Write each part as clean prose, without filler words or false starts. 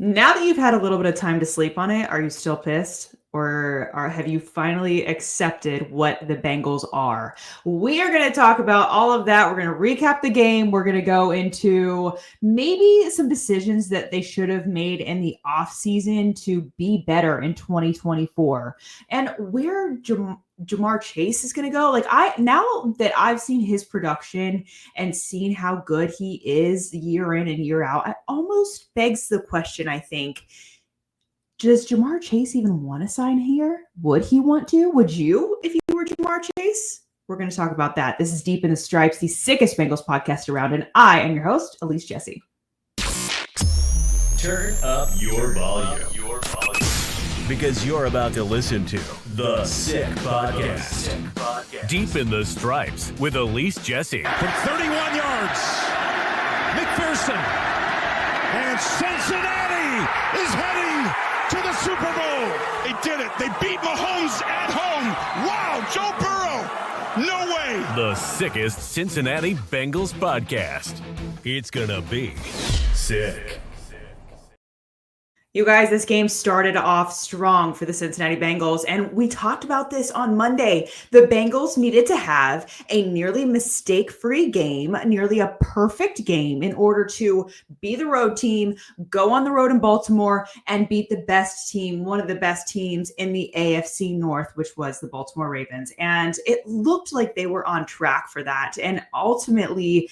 Now that you've had a little bit of time to sleep on it, are you still pissed? Have you finally accepted what the Bengals are? We are going to talk about all of that. We're going to recap the game. We're going to go into maybe some decisions that they should have made in the offseason to be better in 2024. And where Ja'Marr Chase is going to go. Now that I've seen his production and seen how good he is year in and year out, it almost begs the question, I think, does Ja'Marr Chase even want to sign here? Would he want to? Would you if you were Ja'Marr Chase? We're going to talk about that. This is Deep in the Stripes, the sickest Bengals podcast around, and I am your host, Elise Jesse. Turn up your volume. Because you're about to listen to The Sick Podcast. Deep in the Stripes with Elise Jesse. From 31 yards, McPherson. And Cincinnati is heading to the Super Bowl. They did it. They beat Mahomes at home. Wow, Joe Burrow. No way. The sickest Cincinnati Bengals podcast. It's gonna be sick. You guys, this game started off strong for the Cincinnati Bengals, and we talked about this on Monday. The Bengals needed to have a nearly mistake-free game, nearly a perfect game in order to be the road team, go on the road in Baltimore, and beat the best team, one of the best teams in the AFC North, which was the Baltimore Ravens. And it looked like they were on track for that. And ultimately,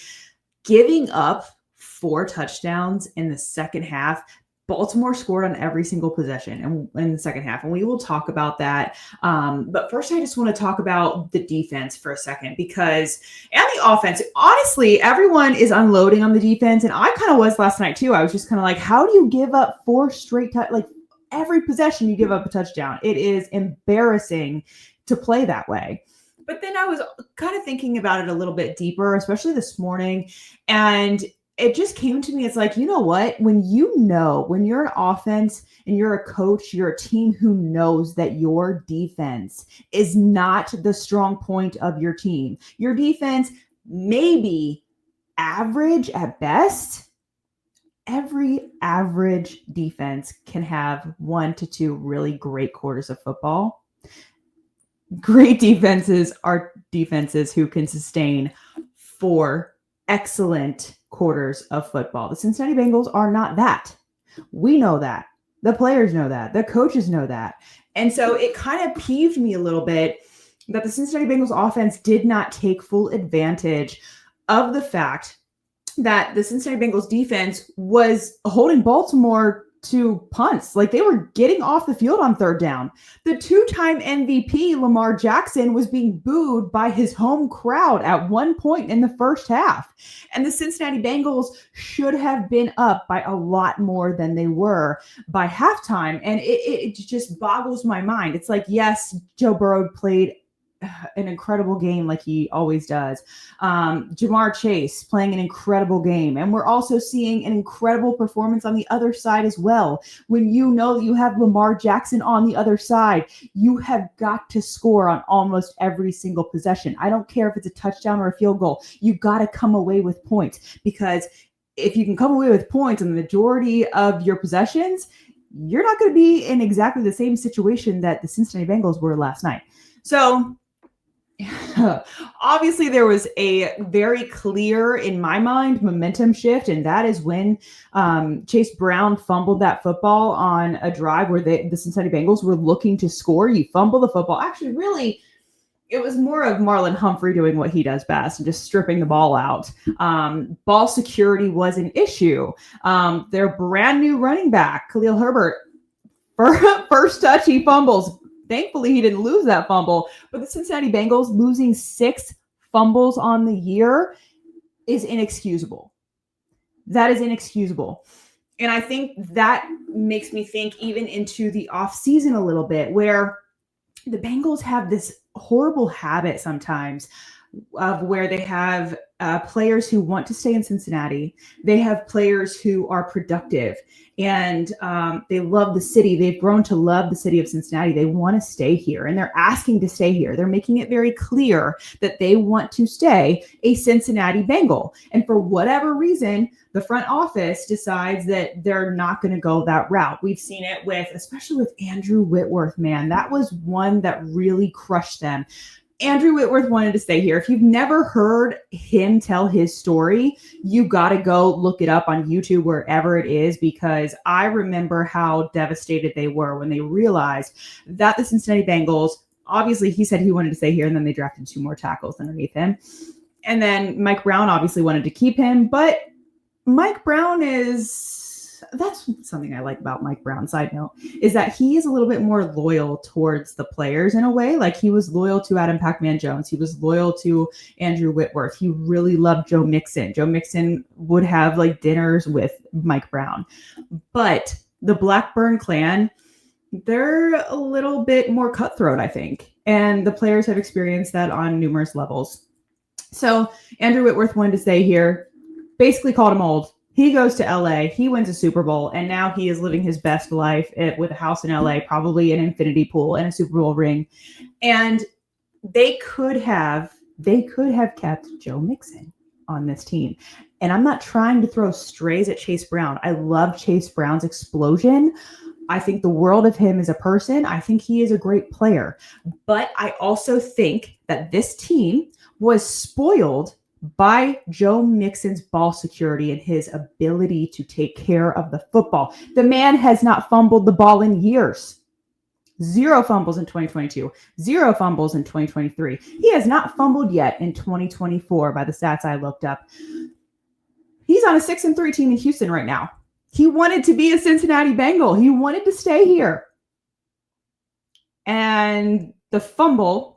giving up 4 touchdowns in the second half, Baltimore scored on every single possession in the second half, and we will talk about that. But first, I just want to talk about the defense for a second and the offense. Honestly, everyone is unloading on the defense, and I kind of was last night too. I was just kind of like, how do you give up 4 straight like every possession you give up a touchdown? It is embarrassing to play that way. But then I was kind of thinking about it a little bit deeper, especially this morning, and it just came to me. It's like, you know what? When you're an offense and you're a coach, you're a team who knows that your defense is not the strong point of your team. Your defense may be average at best. Every average defense can have 1 to 2 really great quarters of football. Great defenses are defenses who can sustain 4 excellent quarters of football. The Cincinnati Bengals are not that. We know that. The players know that. The coaches know that. And so it kind of peeved me a little bit that the Cincinnati Bengals offense did not take full advantage of the fact that the Cincinnati Bengals defense was holding Baltimore to punts. Like, they were getting off the field on 3rd down. The 2-time MVP, Lamar Jackson, was being booed by his home crowd at one point in the first half. And the Cincinnati Bengals should have been up by a lot more than they were by halftime. And it just boggles my mind. It's like, yes, Joe Burrow played an incredible game like he always does. Ja'Marr Chase playing an incredible game. And we're also seeing an incredible performance on the other side as well. When you know that you have Lamar Jackson on the other side, you have got to score on almost every single possession. I don't care if it's a touchdown or a field goal. You got to come away with points, because if you can come away with points in the majority of your possessions, you're not going to be in exactly the same situation that the Cincinnati Bengals were last night. So obviously, there was a very clear, in my mind, momentum shift, and that is when Chase Brown fumbled that football on a drive where the Cincinnati Bengals were looking to score. You fumble the football. Actually, really, it was more of Marlon Humphrey doing what he does best and just stripping the ball out. Ball security was an issue. Their brand new running back, Khalil Herbert, first touch, he fumbles. Thankfully, he didn't lose that fumble, but the Cincinnati Bengals losing 6 fumbles on the year is inexcusable. That is inexcusable. And I think that makes me think even into the offseason a little bit, where the Bengals have this horrible habit sometimes of where they have players who want to stay in Cincinnati. They have players who are productive, and they love the city. They've grown to love the city of Cincinnati. They want to stay here, and they're asking to stay here. They're making it very clear that they want to stay a Cincinnati Bengal. And for whatever reason, the front office decides that they're not going to go that route. We've seen it especially with Andrew Whitworth, man. That was one that really crushed them. Andrew Whitworth wanted to stay here. If you've never heard him tell his story, you got to go look it up on YouTube, wherever it is, because I remember how devastated they were when they realized that the Cincinnati Bengals, obviously he said he wanted to stay here, and then they drafted 2 more tackles underneath him. And then Mike Brown obviously wanted to keep him, but Mike Brown that's something I like about Mike Brown, side note, is that he is a little bit more loyal towards the players in a way. Like, he was loyal to Adam Pac-Man Jones. He was loyal to Andrew Whitworth. He really loved Joe Mixon. Joe Mixon would have like dinners with Mike Brown. But the Blackburn clan, they're a little bit more cutthroat, I think. And the players have experienced that on numerous levels. So Andrew Whitworth wanted to stay here, basically called him old. He goes to LA, he wins a Super Bowl, and now he is living his best life with a house in LA, probably an infinity pool and a Super Bowl ring. And they could have kept Joe Mixon on this team. And I'm not trying to throw strays at Chase Brown. I love Chase Brown's explosion. I think the world of him as a person. I think he is a great player. But I also think that this team was spoiled by Joe Mixon's ball security and his ability to take care of the football. The man has not fumbled the ball in years. 0 fumbles in 2022, 0 fumbles in 2023. He has not fumbled yet in 2024 by the stats I looked up. He's on a 6-3 team in Houston right now. He wanted to be a Cincinnati Bengal. He wanted to stay here. And the fumble,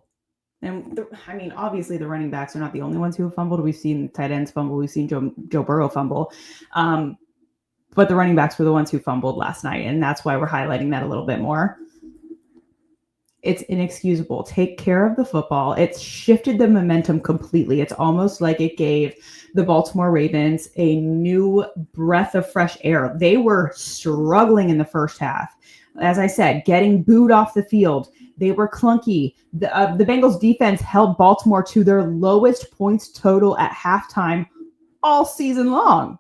obviously the running backs are not the only ones who have fumbled. We've seen tight ends fumble. We've seen Joe Burrow fumble. But the running backs were the ones who fumbled last night, and that's why we're highlighting that a little bit more. It's inexcusable. Take care of the football. It's shifted the momentum completely. It's almost like it gave the Baltimore Ravens a new breath of fresh air. They were struggling in the first half. As I said, getting booed off the field. They were clunky. The Bengals defense held Baltimore to their lowest points total at halftime all season long.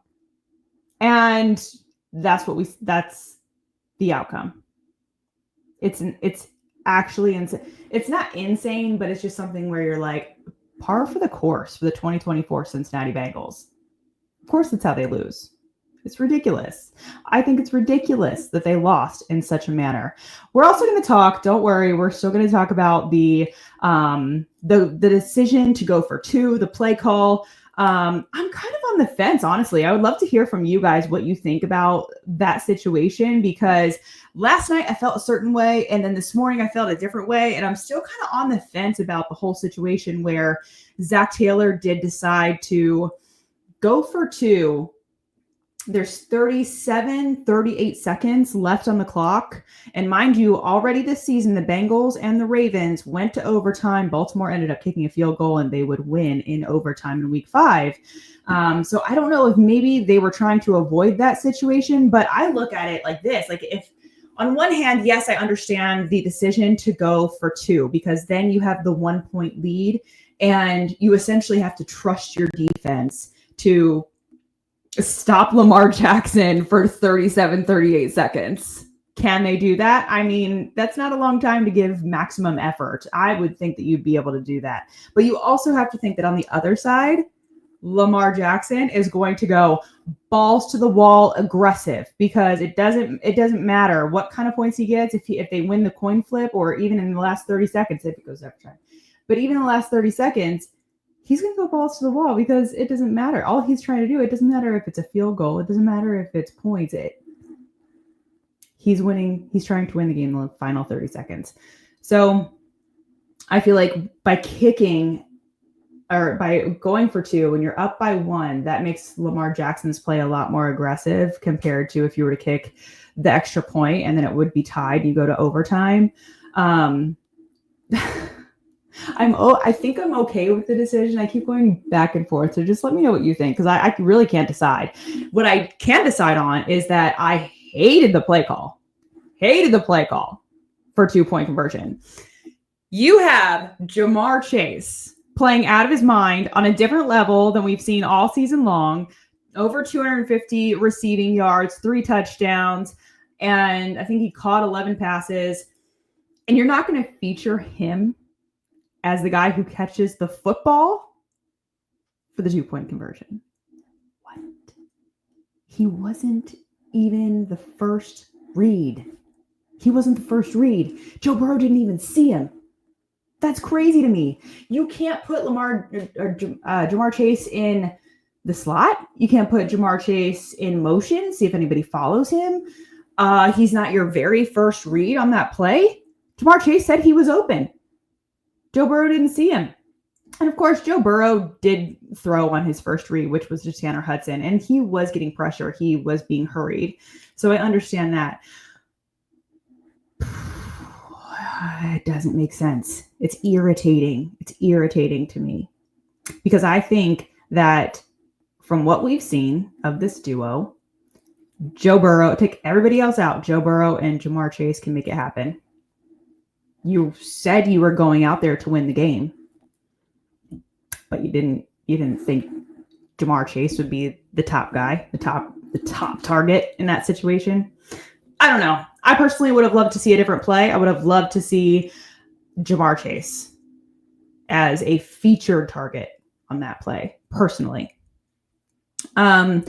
And that's the outcome. It's actually insane. It's not insane, but it's just something where you're like, par for the course for the 2024 Cincinnati Bengals. Of course, that's how they lose. It's ridiculous. I think it's ridiculous that they lost in such a manner. We're also going to talk, don't worry, we're still going to talk about the decision to go for 2, the play call. I'm kind of on the fence, honestly. I would love to hear from you guys what you think about that situation, because last night I felt a certain way, and then this morning I felt a different way, and I'm still kind of on the fence about the whole situation where Zach Taylor did decide to go for 2. There's 38 seconds left on the clock. And mind you, already this season, the Bengals and the Ravens went to overtime. Baltimore ended up kicking a field goal and they would win in overtime in week 5. So I don't know if maybe they were trying to avoid that situation, but I look at it like this. Like, if on one hand, yes, I understand the decision to go for 2, because then you have the 1-point lead and you essentially have to trust your defense to stop Lamar Jackson for 38 seconds. Can they do that? I mean, that's not a long time to give maximum effort. I would think that you'd be able to do that. But you also have to think that on the other side, Lamar Jackson is going to go balls to the wall aggressive, because it doesn't matter what kind of points he gets if they win the coin flip, or even in the last 30 seconds if it goes extra time. But even in the last 30 seconds, he's going to go balls to the wall, because it doesn't matter. All he's trying to do, it doesn't matter if it's a field goal. It doesn't matter if it's points. He's winning. He's trying to win the game in the final 30 seconds. So I feel like by kicking, or by going for 2 when you're up by 1, that makes Lamar Jackson's play a lot more aggressive compared to if you were to kick the extra point and then it would be tied. You go to overtime. I think I'm okay with the decision. I keep going back and forth. So just let me know what you think, because I really can't decide. What I can decide on is that I hated the play call. Hated the play call for 2-point conversion. You have Ja'Marr Chase playing out of his mind on a different level than we've seen all season long. Over 250 receiving yards, 3 touchdowns, and I think he caught 11 passes. And you're not going to feature him as the guy who catches the football for the 2-point conversion. What? He wasn't even the first read. He wasn't the first read. Joe Burrow didn't even see him. That's crazy to me. You can't put Ja'Marr Chase in the slot. You can't put Ja'Marr Chase in motion, see if anybody follows him. He's not your very first read on that play. Ja'Marr Chase said he was open. Joe Burrow didn't see him. And of course, Joe Burrow did throw on his first read, which was to Tanner Hudson, and he was getting pressure. He was being hurried. So I understand that. It doesn't make sense. It's irritating. It's irritating to me, because I think that from what we've seen of this duo, Joe Burrow, take everybody else out, Joe Burrow and Ja'Marr Chase can make it happen. You said you were going out there to win the game, but you didn't think Ja'Marr Chase would be the top guy, the top target in that situation. I don't know. I personally would have loved to see a different play. I would have loved to see Ja'Marr Chase as a featured target on that play, personally. I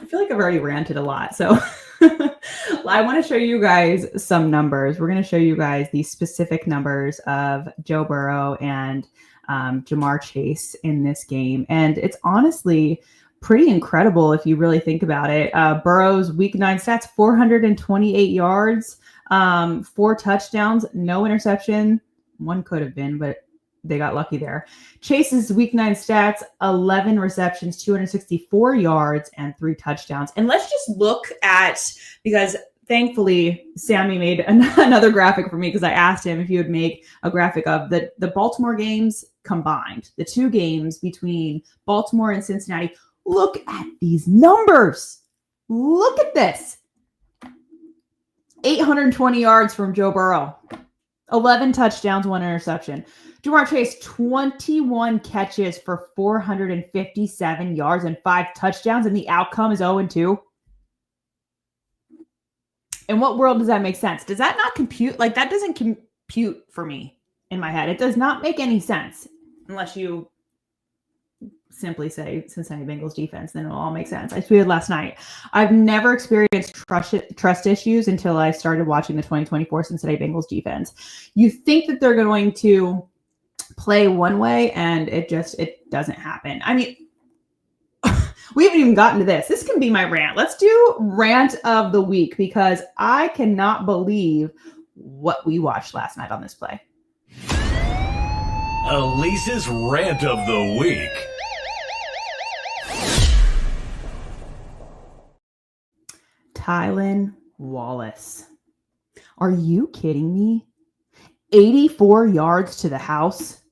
feel like I've already ranted a lot, so I want to show you guys some numbers. We're going to show you guys the specific numbers of Joe Burrow and Ja'Marr Chase in this game. And it's honestly pretty incredible if you really think about it. Burrow's week 9 stats, 428 yards, 4 touchdowns, no interception. One could have been, but they got lucky there. Chase's week 9 stats, 11 receptions, 264 yards, and 3 touchdowns. And let's just look at, because thankfully Sammy made another graphic for me, because I asked him if he would make a graphic of the Baltimore games combined, the 2 games between Baltimore and Cincinnati. Look at these numbers. Look at this. 820 yards from Joe Burrow. 11 touchdowns, 1 interception. Ja'Marr Chase, 21 catches for 457 yards and 5 touchdowns, and the outcome is 0-2. In what world does that make sense? Does that not compute? Like, that doesn't compute for me in my head. It does not make any sense unless you simply say Cincinnati Bengals defense, then it'll all make sense. I tweeted last night, I've never experienced trust issues until I started watching the 2024 Cincinnati Bengals defense. You think that they're going to play one way, and it doesn't happen. I mean, we haven't even gotten to this. This can be my rant. Let's do rant of the week, because I cannot believe what we watched last night on this play. Elise's rant of the week. Tylan Wallace. Are you kidding me? 84 yards to the house.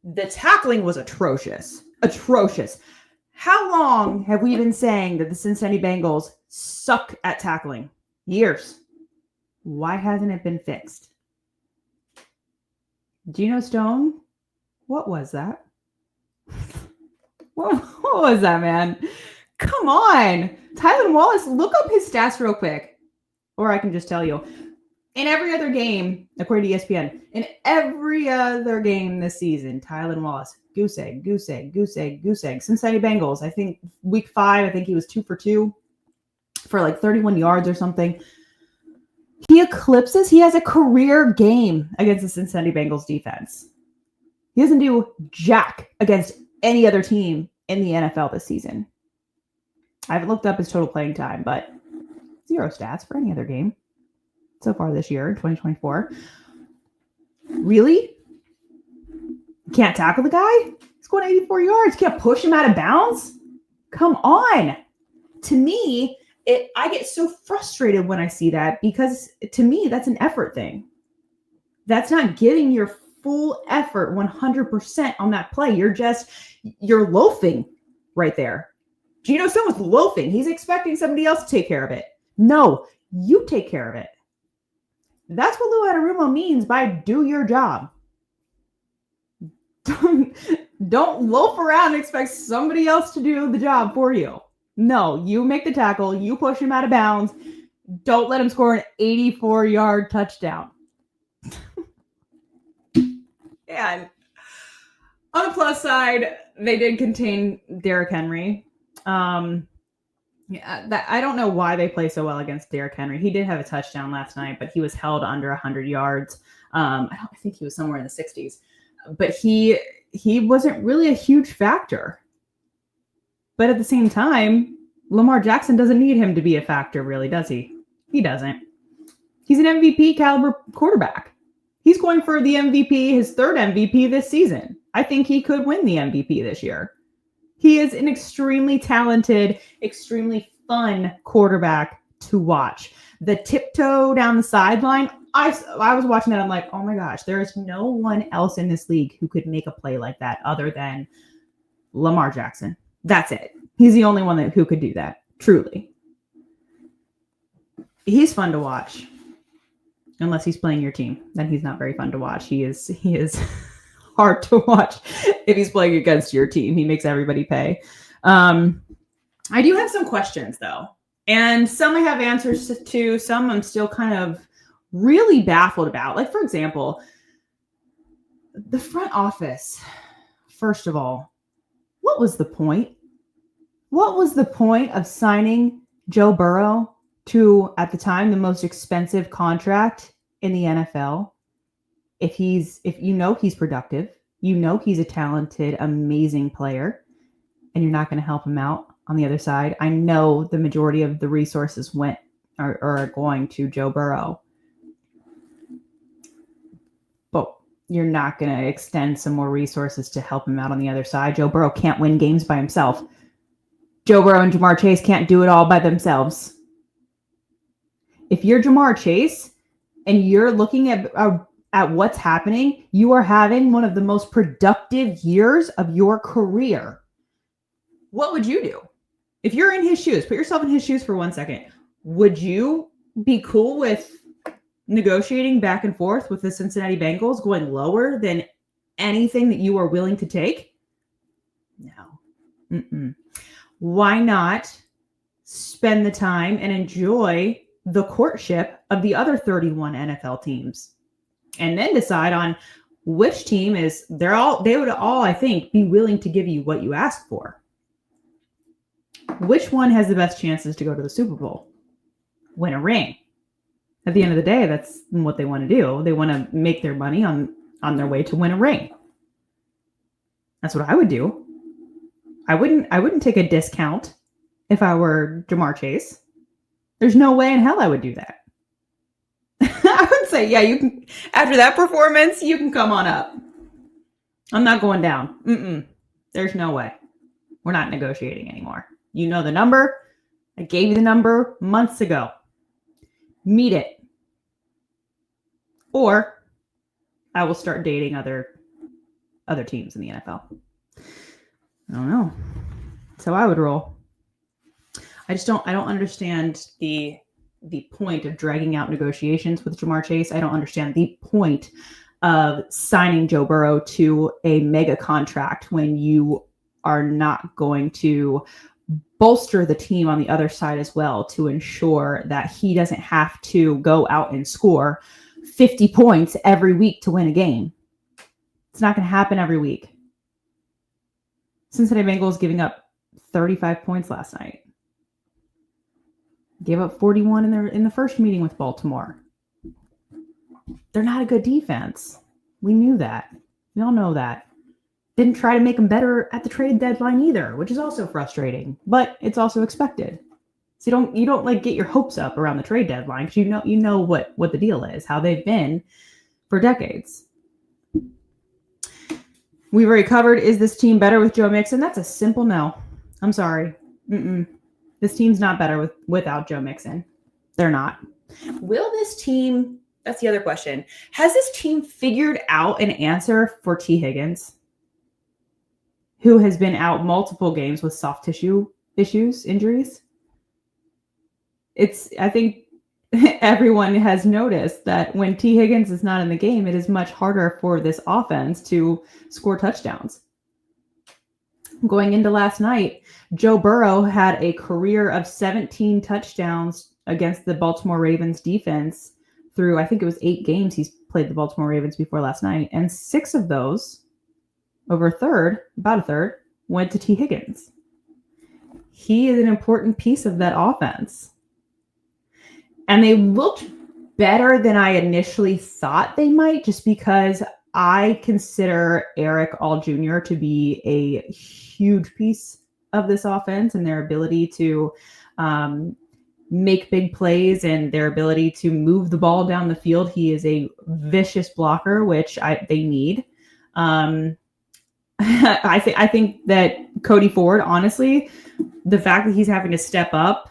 The tackling was atrocious. Atrocious. How long have we been saying that the Cincinnati Bengals suck at tackling? Years. Why hasn't it been fixed? Geno Stone? What was that? What was that, man? Come on. Tylan Wallace, look up his stats real quick. Or I can just tell you. In every other game, according to ESPN, in every other game this season, Tylan Wallace, goose egg, goose egg, goose egg, goose egg. Cincinnati Bengals, I think week 5, I think he was 2 for 2 for like 31 yards or something. He has a career game against the Cincinnati Bengals defense. He doesn't do jack against any other team in the NFL this season. I haven't looked up his total playing time, but 0 stats for any other game so far this year, 2024. Really? Can't tackle the guy? He's going 84 yards. Can't push him out of bounds? Come on. To me, I get so frustrated when I see that, because to me, that's an effort thing. That's not giving your full effort 100% on that play. You're loafing right there. Geno Stone's loafing. He's expecting somebody else to take care of it. No, you take care of it. That's what Lou Anarumo means by do your job. Don't loaf around and expect somebody else to do the job for you. No, you make the tackle. You push him out of bounds. Don't let him score an 84-yard touchdown. And on the plus side, they did contain Derrick Henry. I don't know why they play so well against Derrick Henry. He did have a touchdown last night, but he was held under 100 yards. I think he was somewhere in the 60s. But he wasn't really a huge factor. But at the same time, Lamar Jackson doesn't need him to be a factor, really, does he? He doesn't. He's an MVP caliber quarterback. He's going for the MVP, his third MVP this season. I think he could win the MVP this year. He is an extremely talented, extremely fun quarterback to watch. The tiptoe down the sideline, I was watching that. I'm like, oh my gosh, there is no one else in this league who could make a play like that other than Lamar Jackson. That's it. He's the only one who could do that, truly. He's fun to watch. Unless he's playing your team, then he's not very fun to watch. He is hard to watch if he's playing against your team. He makes everybody pay. I do have some questions, though. And some I have answers to. Some I'm still kind of really baffled about. Like, for example, the front office. First of all, what was the point? What was the point of signing Joe Burrow to, at the time, the most expensive contract in the NFL? If you know he's productive, you know he's a talented, amazing player, and you're not going to help him out on the other side. I know the majority of the resources are going to Joe Burrow, but you're not going to extend some more resources to help him out on the other side. Joe Burrow can't win games by himself. Joe Burrow and Ja'Marr Chase can't do it all by themselves. If you're Ja'Marr Chase and you're looking at what's happening, you are having one of the most productive years of your career. What would you do? If you're in his shoes, put yourself in his shoes for 1 second. Would you be cool with negotiating back and forth with the Cincinnati Bengals, going lower than anything that you are willing to take? No. Why not spend the time and enjoy the courtship of the other 31 NFL teams and then decide on which team they would all, I think, be willing to give you what you ask for. Which one has the best chances to go to the Super Bowl? Win a ring. At the end of the day, that's what they want to do. They want to make their money on their way to win a ring. That's what I would do. I wouldn't take a discount if I were Ja'Marr Chase. There's no way in hell I would do that. I would say, yeah, you can. After that performance, you can come on up. I'm not going down. There's no way. We're not negotiating anymore. You know the number. I gave you the number months ago. Meet it. Or I will start dating other teams in the NFL. I don't know. That's how I would roll. I don't understand the point of dragging out negotiations with Ja'Marr Chase. I don't understand the point of signing Joe Burrow to a mega contract when you are not going to bolster the team on the other side as well to ensure that he doesn't have to go out and score 50 points every week to win a game. It's not going to happen every week. Cincinnati Bengals giving up 35 points last night. Gave up 41 in the first meeting with Baltimore. They're not a good defense. We knew that. We all know that. Didn't try to make them better at the trade deadline either, which is also frustrating, but it's also expected. So you don't like get your hopes up around the trade deadline because you know what the deal is, how they've been for decades. We've already covered, is this team better with Joe Mixon? That's a simple no. I'm sorry. This team's not better without Joe Mixon. They're not. Will this team That's the other question. Has this team figured out an answer for T. Higgins, who has been out multiple games with soft tissue injuries? I think everyone has noticed that when T. Higgins is not in the game, it is much harder for this offense to score touchdowns. Going into last night, Joe Burrow had a career of 17 touchdowns against the Baltimore Ravens defense through, I think it was 8 games he's played the Baltimore Ravens before last night. And 6 of those, about a third, went to T. Higgins. He is an important piece of that offense. And they looked better than I initially thought they might, just because I consider Eric All Jr. to be a huge piece of this offense and their ability to make big plays and their ability to move the ball down the field. He is a vicious blocker, which they need. I think that Cody Ford, honestly, the fact that he's having to step up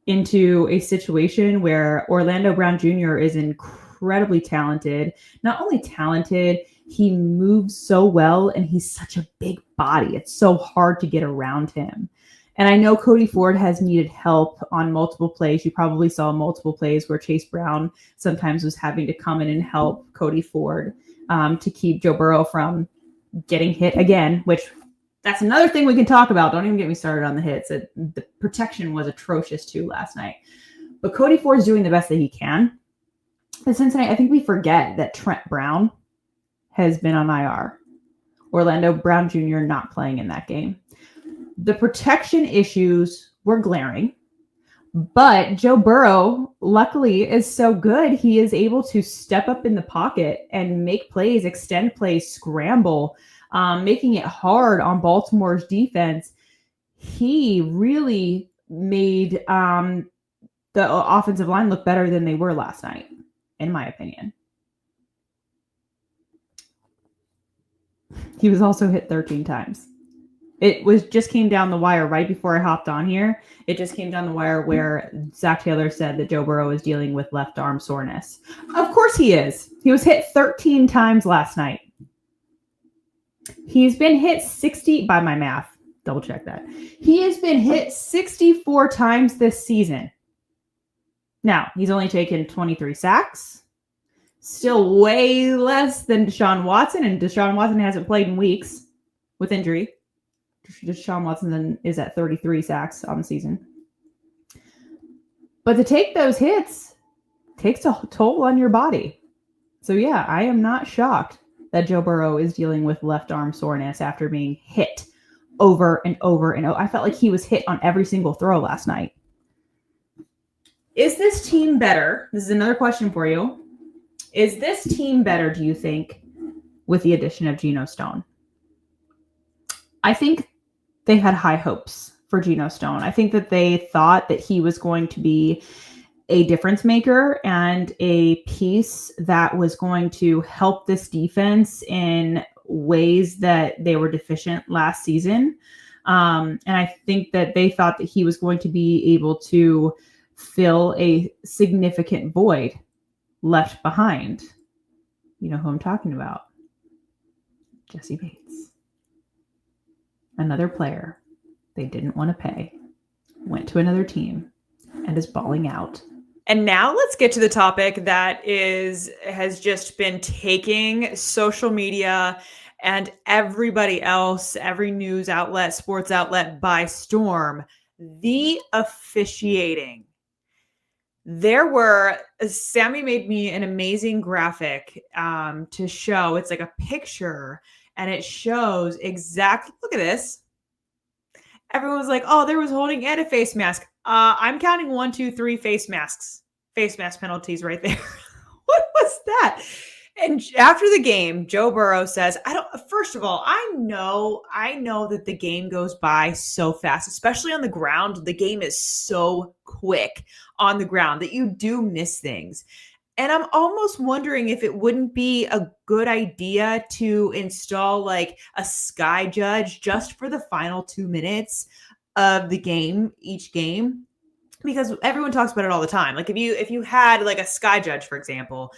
into a situation where Orlando Brown Jr. is incredibly talented. Not only talented, he moves so well and he's such a big body. It's so hard to get around him. And I know Cody Ford has needed help on multiple plays. You probably saw multiple plays where Chase Brown sometimes was having to come in and help Cody Ford to keep Joe Burrow from getting hit again, which that's another thing we can talk about. Don't even get me started on the hits. The protection was atrocious too last night. But Cody Ford is doing the best that he can. The Cincinnati, I think we forget that Trent Brown has been on IR. Orlando Brown Jr. not playing in that game. The protection issues were glaring. But Joe Burrow, luckily, is so good. He is able to step up in the pocket and make plays, extend plays, scramble, making it hard on Baltimore's defense. He really made the offensive line look better than they were last night, in my opinion. He was also hit 13 times. It just came down the wire right before I hopped on here. It just came down the wire where Zach Taylor said that Joe Burrow is dealing with left arm soreness. Of course he is. He was hit 13 times last night. He's been hit 60, by my math, double check that. He has been hit 64 times this season. Now, he's only taken 23 sacks. Still way less than Deshaun Watson, and Deshaun Watson hasn't played in weeks with injury. Deshaun Watson is at 33 sacks on the season. But to take those hits takes a toll on your body. So yeah, I am not shocked that Joe Burrow is dealing with left arm soreness after being hit over and over and over. I felt like he was hit on every single throw last night. Is this team better? This is another question for you. Is this team better, do you think, with the addition of Geno Stone? I think they had high hopes for Geno Stone. I think that they thought that he was going to be a difference maker and a piece that was going to help this defense in ways that they were deficient last season. And I think that they thought that he was going to be able to fill a significant void left behind. You know who I'm talking about. Jesse Bates. Another player they didn't want to pay, went to another team, and is balling out. And now let's get to the topic that has just been taking social media and everybody else, every news outlet, sports outlet by storm: the officiating. Sammy made me an amazing graphic to show. It's like a picture, and it shows exactly, look at this. Everyone was like, oh, there was holding and a face mask. I'm counting 1, 2, 3 face mask penalties right there. What was that? And after the game, Joe Burrow says, first of all, I know that the game goes by so fast, especially on the ground. The game is so quick on the ground that you do miss things. And I'm almost wondering if it wouldn't be a good idea to install like a sky judge just for the final 2 minutes of the game, each game. because everyone talks about it all the time. Like if you had like a sky judge, for example,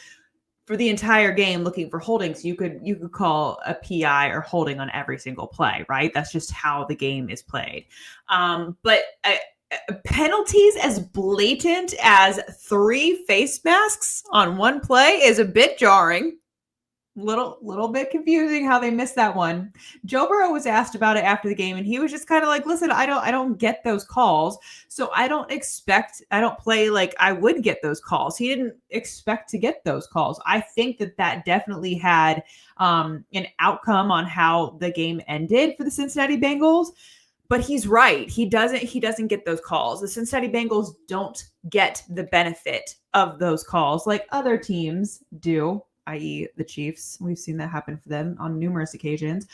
for the entire game looking for holdings, you could call a PI or holding on every single play, right? That's just how the game is played. But penalties as blatant as 3 face masks on one play is a bit jarring. Little bit confusing how they missed that one. Joe Burrow was asked about it after the game, and he was just kind of like, listen, I don't get those calls. So I don't play like I would get those calls. He didn't expect to get those calls. I think that definitely had an outcome on how the game ended for the Cincinnati Bengals. But he's right. He doesn't get those calls. The Cincinnati Bengals don't get the benefit of those calls like other teams do, i.e. the Chiefs. We've seen that happen for them on numerous occasions.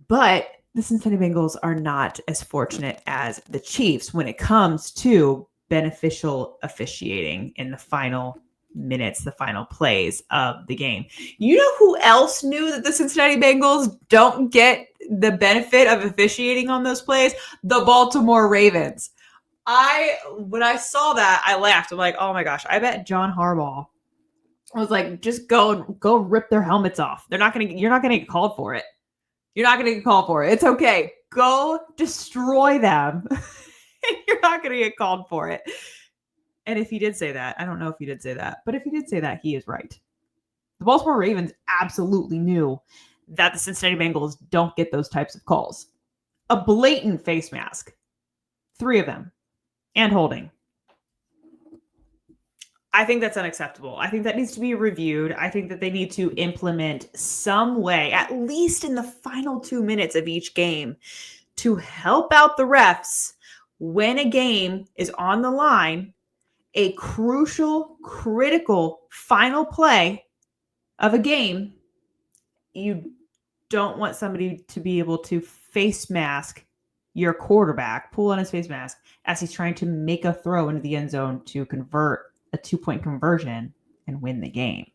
But the Cincinnati Bengals are not as fortunate as the Chiefs when it comes to beneficial officiating in the final minutes, the final plays of the game. You know who else knew that the Cincinnati Bengals don't get the benefit of officiating on those plays? The Baltimore Ravens. When I saw that, I laughed. I'm like, oh my gosh, I bet John Harbaugh was like, just go rip their helmets off. You're not gonna get called for it. You're not gonna get called for it. It's okay. Go destroy them. You're not gonna get called for it. And if he did say that, I don't know if he did say that, but if he did say that, he is right. The Baltimore Ravens absolutely knew that the Cincinnati Bengals don't get those types of calls. A blatant face mask. 3 of them. And holding. I think that's unacceptable. I think that needs to be reviewed. I think that they need to implement some way, at least in the final 2 minutes of each game, to help out the refs when a game is on the line, a crucial, critical final play of a game. You don't want somebody to be able to face mask your quarterback, pull on his face mask as he's trying to make a throw into the end zone to convert a 2-point conversion and win the game.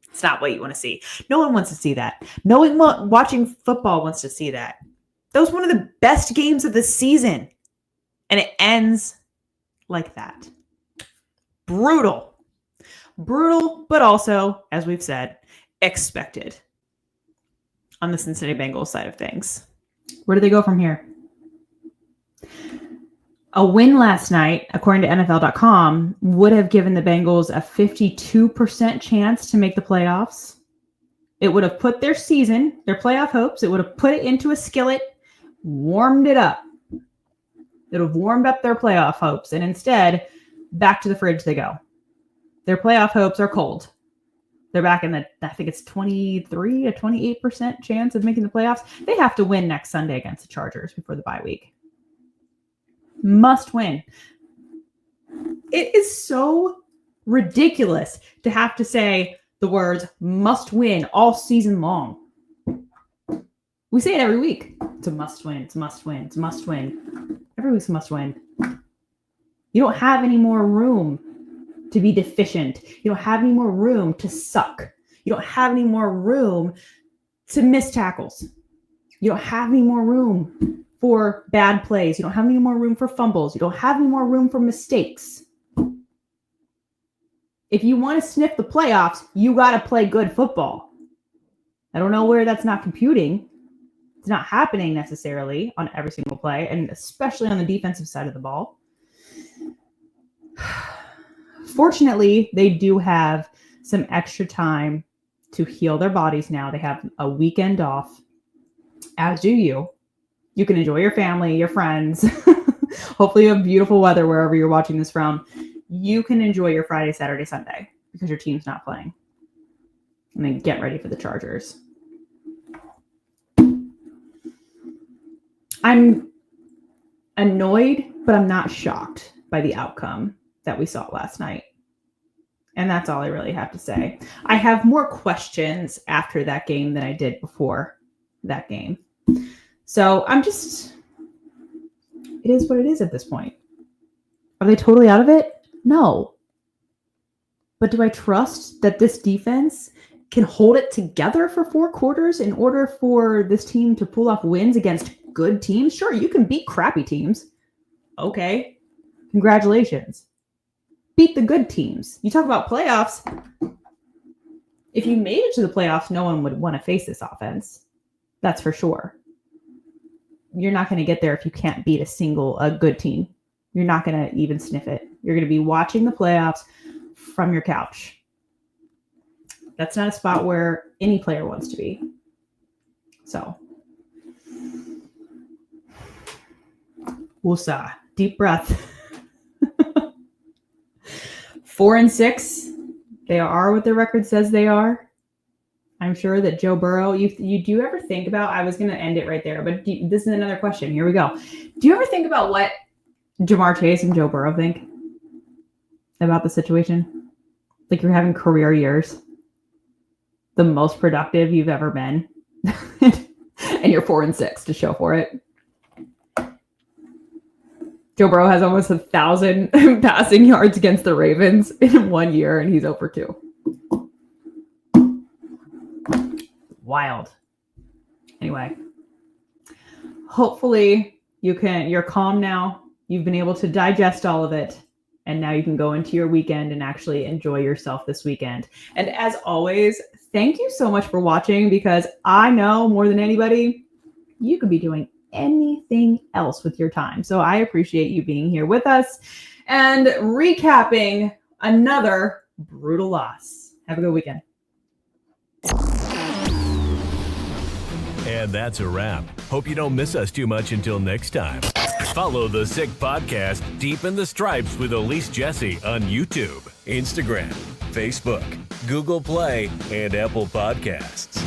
It's not what you want to see. No one wants to see that. Watching football wants to see that. That was one of the best games of the season. And it ends like that. Brutal, but also, as we've said, expected on the Cincinnati Bengals side of things. Where do they go from here? A win last night, according to NFL.com, would have given the Bengals a 52% chance to make the playoffs. It would have put their season, their playoff hopes, it would have put it into a skillet, warmed it up. It would have warmed up their playoff hopes, and instead, back to the fridge they go. Their playoff hopes are cold. They're back in the, I think it's 23 to 28% chance of making the playoffs. They have to win next Sunday against the Chargers before the bye week. Must win. It is so ridiculous to have to say the words must win all season long. We say it every week. It's a must win. It's a must win. It's a must win. Every week's a must win. You don't have any more room to be deficient. You don't have any more room to suck. You don't have any more room to miss tackles. You don't have any more room for bad plays. You don't have any more room for fumbles. You don't have any more room for mistakes. If you want to sniff the playoffs, you got to play good football. I don't know where that's not computing. It's not happening necessarily on every single play, and especially on the defensive side of the ball. Fortunately, they do have some extra time to heal their bodies now. They have a weekend off, as do you. You can enjoy your family, your friends. Hopefully you have beautiful weather wherever you're watching this from. You can enjoy your Friday, Saturday, Sunday because your team's not playing. And then get ready for the Chargers. I'm annoyed, but I'm not shocked by the outcome that we saw last night. And that's all I really have to say. I have more questions after that game than I did before that game. So it is what it is at this point. Are they totally out of it? No. But do I trust that this defense can hold it together for 4 quarters in order for this team to pull off wins against good teams? Sure, you can beat crappy teams. Okay. Congratulations. Beat the good teams. You talk about playoffs. If you made it to the playoffs, no one would want to face this offense. That's for sure. You're not going to get there if you can't beat a good team. You're not going to even sniff it. You're going to be watching the playoffs from your couch. That's not a spot where any player wants to be. So, woosah. Deep breath. 4-6. They are what their record says they are. I'm sure that Joe Burrow, you do ever think about, I was going to end it right there, but this is another question. Here we go. Do you ever think about what Ja'Marr Chase and Joe Burrow think about the situation? Like you're having career years, the most productive you've ever been, and you're 4-6 to show for it. Joe Burrow has almost 1,000 passing yards against the Ravens in 1 year, and he's over 2. Wild. Anyway, hopefully you're calm now. You've been able to digest all of it, and now you can go into your weekend and actually enjoy yourself this weekend. And as always, thank you so much for watching, because I know more than anybody, you could be doing anything else with your time. So I appreciate you being here with us and recapping another brutal loss. Have a good weekend. And that's a wrap. Hope you don't miss us too much until next time. Follow the Sick Podcast Deep in the Stripes with Elise Jesse on YouTube, Instagram, Facebook, Google Play, and Apple Podcasts.